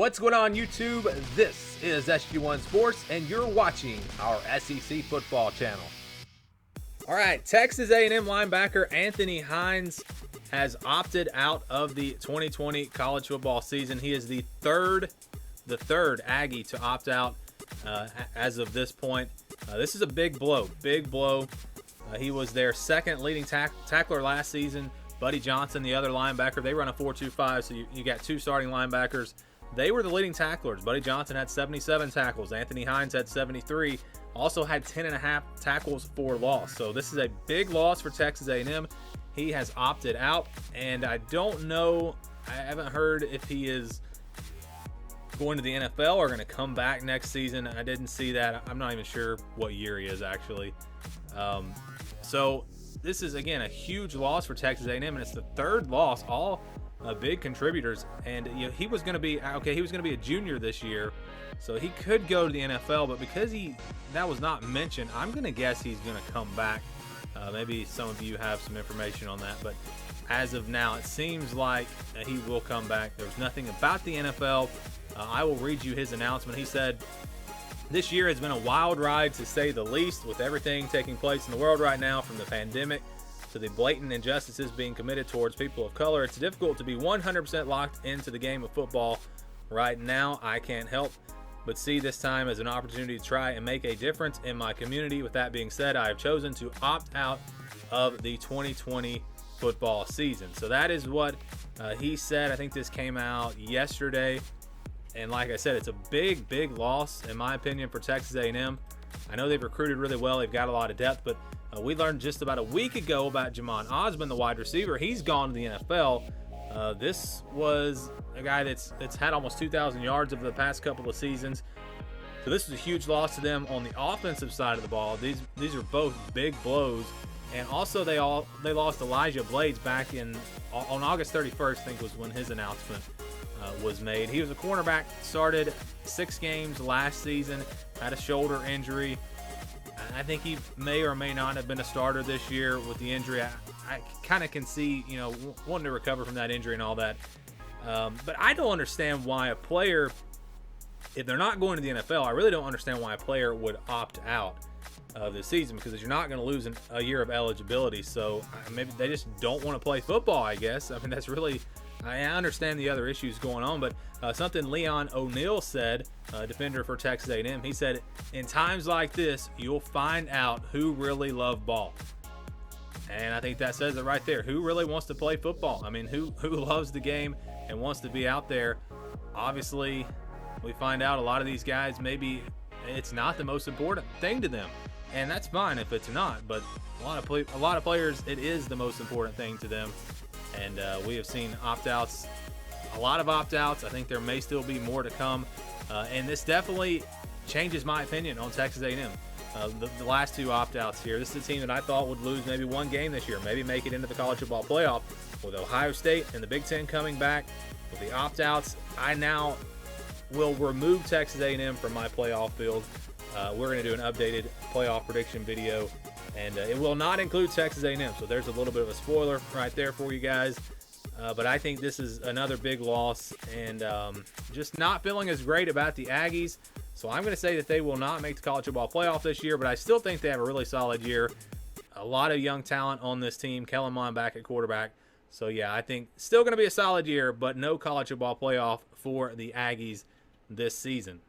What's going on, YouTube? This is SG1 Sports, and you're watching our SEC football channel. All right, Texas A&M linebacker Anthony Hines has opted out of the 2020 college football season. He is the third Aggie to opt out as of this point. This is a big blow. He was their second leading tackler last season. Buddy Johnson, the other linebacker, they run a 4-2-5, so you got two starting linebackers. They were the leading tacklers. Buddy Johnson had 77 tackles. Anthony Hines had 73. Also had 10.5 tackles for loss. So this is a big loss for Texas A&M. He has opted out, and I don't know. I haven't heard if he is going to the NFL or going to come back next season. I didn't see that. I'm not even sure what year he is actually. So this is, again, a huge loss for Texas A&M, and it's the third loss, all big contributors. And he was going to be a junior this year, so he could go to the NFL, but because that was not mentioned, I'm going to guess he's going to come back. Maybe some of you have some information on that, but as of now, it seems like he will come back. There's nothing about the NFL. I will read you his announcement. He said, "This year has been a wild ride, to say the least, with everything taking place in the world right now, from the pandemic to the blatant injustices being committed towards people of color. It's difficult to be 100% locked into the game of football right now. I can't help but see this time as an opportunity to try and make a difference in my community. With that being said, I have chosen to opt out of the 2020 football season." So that is what he said. I think this came out yesterday. And like I said, it's a big loss, in my opinion, for Texas A&M. I know they've recruited really well. They've got a lot of depth, but we learned just about a week ago about Jamon Osmond, the wide receiver. He's gone to the NFL. This was a guy that's had almost 2,000 yards over the past couple of seasons. So this is a huge loss to them on the offensive side of the ball. These are both big blows. And also they lost Elijah Blades back on August 31st, I think was when his announcement was made. He was a cornerback, started 6 games last season, had a shoulder injury. I think he may or may not have been a starter this year with the injury. I kind of can see, wanting to recover from that injury and all that. But I don't understand why a player, if they're not going to the NFL, I really don't understand why a player would opt out of the season, because you're not going to lose a year of eligibility. So maybe they just don't want to play football, I guess. I mean, that's really, I understand the other issues going on, but something Leon O'Neal said, defender for Texas A&M, he said, "In times like this, you'll find out who really love ball." And I think that says it right there. Who really wants to play football? I mean, who loves the game and wants to be out there? Obviously, we find out a lot of these guys, maybe it's not the most important thing to them. And that's fine if it's not, but a lot of players, it is the most important thing to them. And we have seen opt-outs, a lot of opt-outs. I think there may still be more to come. And this definitely changes my opinion on Texas A&M. The last 2 opt-outs here. This is a team that I thought would lose maybe 1 game this year, maybe make it into the college football playoff. With Ohio State and the Big Ten coming back, with the opt-outs, I now will remove Texas A&M from my playoff field. We're going to do an updated playoff prediction video, and it will not include Texas A&M. So there's a little bit of a spoiler right there for you guys. But I think this is another big loss, and just not feeling as great about the Aggies. So I'm going to say that they will not make the college football playoff this year, but I still think they have a really solid year. A lot of young talent on this team. Kellen Mond back at quarterback. So yeah, I think still going to be a solid year, but no college football playoff for the Aggies this season.